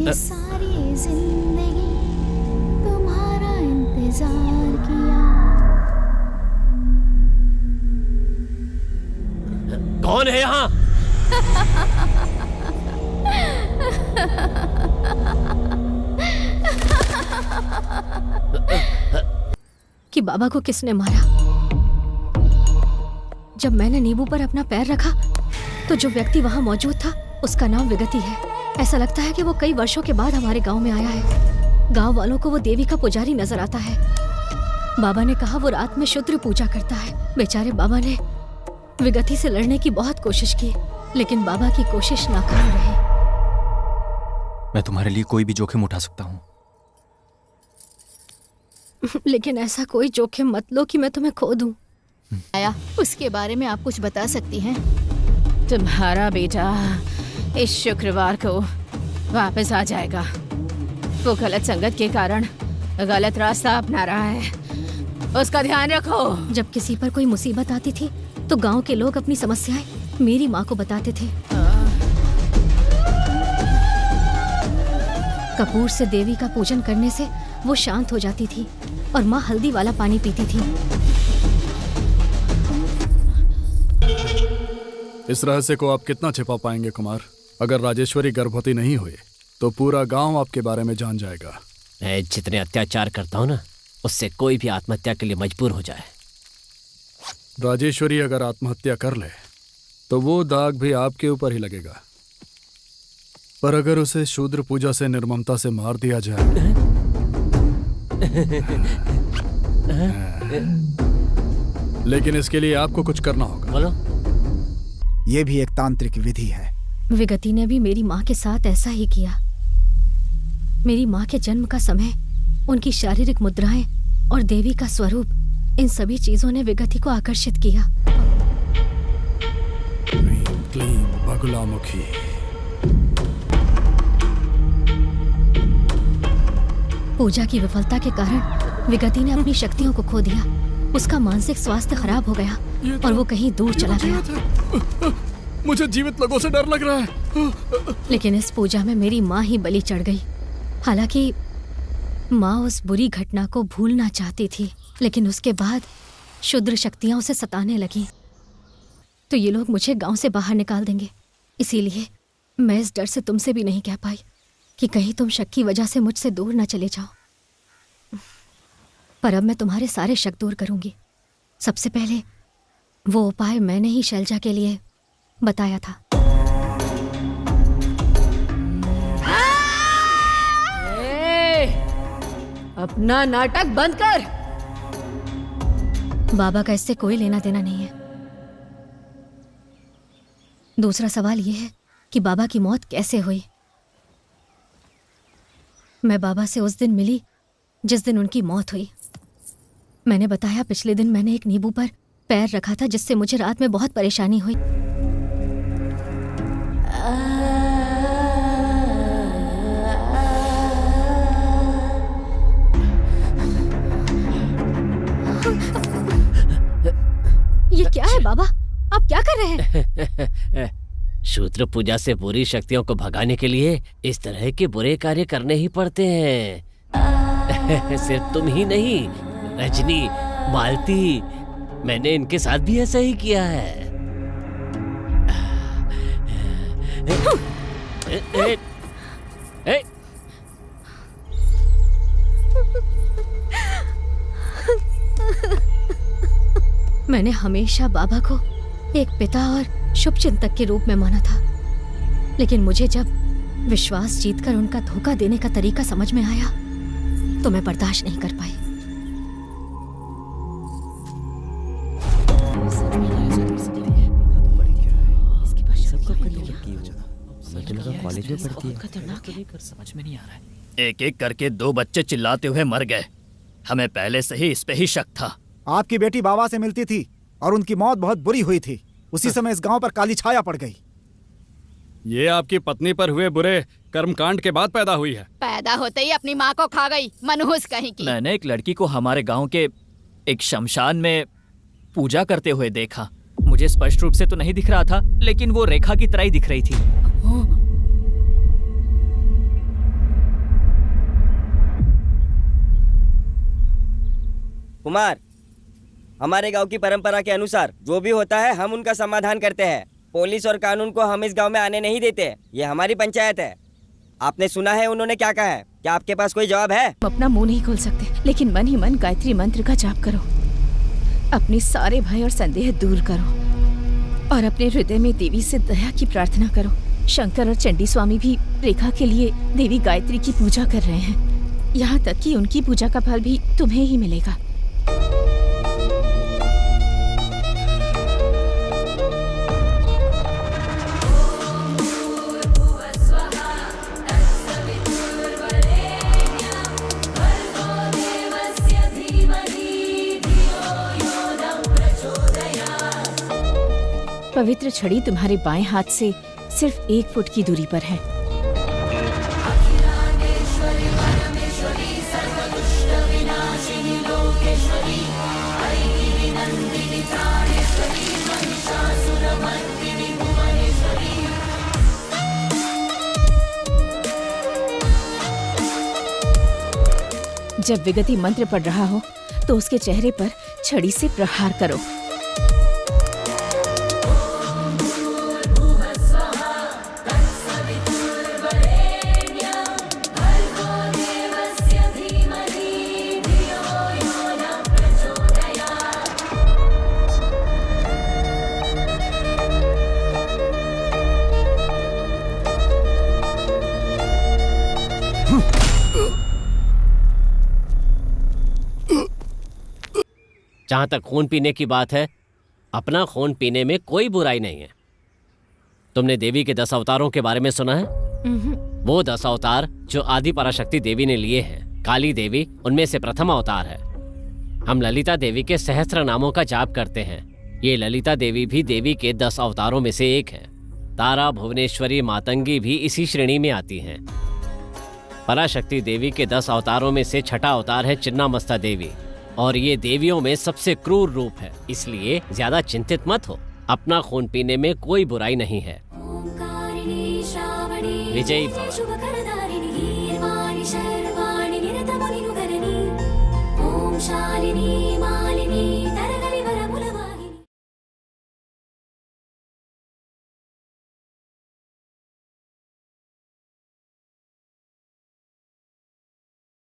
मैंने सारी जिंदगी तुम्हारा इंतजार किया। कौन है यहाँ? कि बाबा को किसने मारा? जब मैंने नींबू पर अपना पैर रखा तो जो व्यक्ति वहां मौजूद था उसका नाम विगति है। ऐसा लगता है कि वो कई वर्षों के बाद हमारे गांव में आया है। गांव वालों को वो देवी का पुजारी नजर आता है। बाबा ने कहा वो रात में शुद्र पूजा करता है। बेचारे बाबा ने विगति से लड़ने की बहुत कोशिश की, लेकिन बाबा की कोशिश नाकाम रही। मैं तुम्हारे लिए कोई भी जोखिम उठा सकता हूँ। लेकिन ऐसा कोई जोखिम मत लो कि मैं तुम्हें खो दूं। आया, उसके बारे में आप कुछ बता सकती हैं? तुम्हारा बेटा इस शुक्रवार को वापस आ जाएगा। वो गलत संगत के कारण गलत रास्ता अपना रहा है, उसका ध्यान रखो। जब किसी पर कोई मुसीबत आती थी तो गांव के लोग अपनी समस्याएं मेरी माँ को बताते थे। कपूर से देवी का पूजन करने से वो शांत हो जाती थी और माँ हल्दी वाला पानी पीती थी। इस रहस्य को आप कितना छिपा पाएंगे कुमार? अगर राजेश्वरी गर्भवती नहीं हुई तो पूरा गांव आपके बारे में जान जाएगा। मैं जितने अत्याचार करता हूँ ना, उससे कोई भी आत्महत्या के लिए मजबूर हो जाए। राजेश्वरी अगर आत्महत्या कर ले तो वो दाग भी आपके ऊपर ही लगेगा, पर अगर उसे शूद्र पूजा से निर्ममता से मार दिया जाए लेकिन इसके लिए आपको कुछ करना होगा। बोलो। ये भी एक तांत्रिक विधि है। विगति ने भी मेरी माँ के साथ ऐसा ही किया। मेरी माँ के जन्म का समय, उनकी शारीरिक मुद्राएं और देवी का स्वरूप, इन सभी चीजों ने विगति को आकर्षित किया। क्लीं बगुलामुखी। पूजा की विफलता के कारण विगति ने अपनी शक्तियों को खो दिया। उसका मानसिक स्वास्थ्य खराब हो गया और वो कहीं दूर चला गया। मुझे जीवित लोगों से डर लग रहा है। लेकिन इस पूजा में मेरी माँ ही बलि चढ़ गई। हालांकि माँ उस बुरी घटना को भूलना चाहती थी, लेकिन उसके बाद शुद्र शक्तियां उसे सताने लगी तो ये लोग मुझे गांव से बाहर निकाल देंगे। इसीलिए मैं इस डर से तुमसे भी नहीं कह पाई कि कहीं तुम शक की वजह से मुझसे दूर न चले जाओ। पर अब मैं तुम्हारे सारे शक दूर करूंगी। सबसे पहले वो उपाय मैंने ही शैलजा के लिए बताया था। अपना नाटक बंद कर। बाबा का इससे कोई लेना देना नहीं है। दूसरा सवाल यह है कि बाबा की मौत कैसे हुई। मैं बाबा से उस दिन मिली जिस दिन उनकी मौत हुई। मैंने बताया पिछले दिन मैंने एक नींबू पर पैर रखा था जिससे मुझे रात में बहुत परेशानी हुई। ये क्या है बाबा? आप क्या कर रहे हैं? शूद्र पूजा से बुरी शक्तियों को भगाने के लिए इस तरह के बुरे कार्य करने ही पड़ते हैं। सिर्फ तुम ही नहीं, रजनी, मालती, मैंने इनके साथ भी ऐसा ही किया है। मैंने हमेशा बाबा को एक पिता और शुभचिंतक के रूप में माना था, लेकिन मुझे जब विश्वास जीतकर उनका धोखा देने का तरीका समझ में आया तो मैं बर्दाश्त नहीं कर पाई। कॉलेज में पढ़ती है, समझ में नहीं आ रहा है। एक एक करके 2 बच्चे चिल्लाते हुए मर गए। हमें पहले से ही इस पे ही शक था। आपकी बेटी बाबा से मिलती थी और उनकी मौत बहुत बुरी हुई थी। उसी समय इस गांव पर काली छाया पड़ गई। ये आपकी पत्नी पर हुए बुरे कर्मकांड के बाद पैदा हुई है। पैदा होते ही अपनी माँ को खा गई, मनहूस कहीं की। मैंने एक लड़की को हमारे गांव के एक शमशान में पूजा करते हुए देखा। मुझे स्पष्ट रूप से तो नहीं दिख रहा था, लेकिन वो रेखा की तरह ही दिख रही थी। कुमार, हमारे गांव की परंपरा के अनुसार जो भी होता है हम उनका समाधान करते हैं। पुलिस और कानून को हम इस गांव में आने नहीं देते। ये हमारी पंचायत है। आपने सुना है उन्होंने क्या कहा है? क्या आपके पास कोई जवाब है? तुम अपना मुंह नहीं खोल सकते, लेकिन मन ही मन गायत्री मंत्र का जाप करो। अपने सारे भय और संदेह दूर करो और अपने हृदय में देवी से दया की प्रार्थना करो। शंकर और चंडी स्वामी भी रेखा के लिए देवी गायत्री की पूजा कर रहे हैं। यहाँ तक कि उनकी पूजा का फल भी तुम्हें ही मिलेगा। पवित्र छड़ी तुम्हारे बाएं हाथ से सिर्फ 1 फुट की दूरी पर है। जब विगति मंत्र पढ़ रहा हो तो उसके चेहरे पर छड़ी से प्रहार करो। जहां तक खून पीने की बात है, अपना खून पीने में कोई बुराई नहीं है। तुमने देवी के 10 अवतारों के बारे में सुना है? वो 10 अवतार जो आदि पराशक्ति देवी ने लिए हैं। काली देवी उनमें से प्रथम अवतार है। हम ललिता देवी के सहस्त्र नामों का जाप करते हैं। ये ललिता देवी भी देवी के 10 अवतारों में से एक है। तारा, भुवनेश्वरी, मातंगी भी इसी श्रेणी में आती हैं। पराशक्ति देवी के 10 अवतारों में से छठा अवतार है चिन्नामस्ता देवी, और ये देवियों में सबसे क्रूर रूप है। इसलिए ज्यादा चिंतित मत हो, अपना खून पीने में कोई बुराई नहीं है। विजयी भव। शालिनी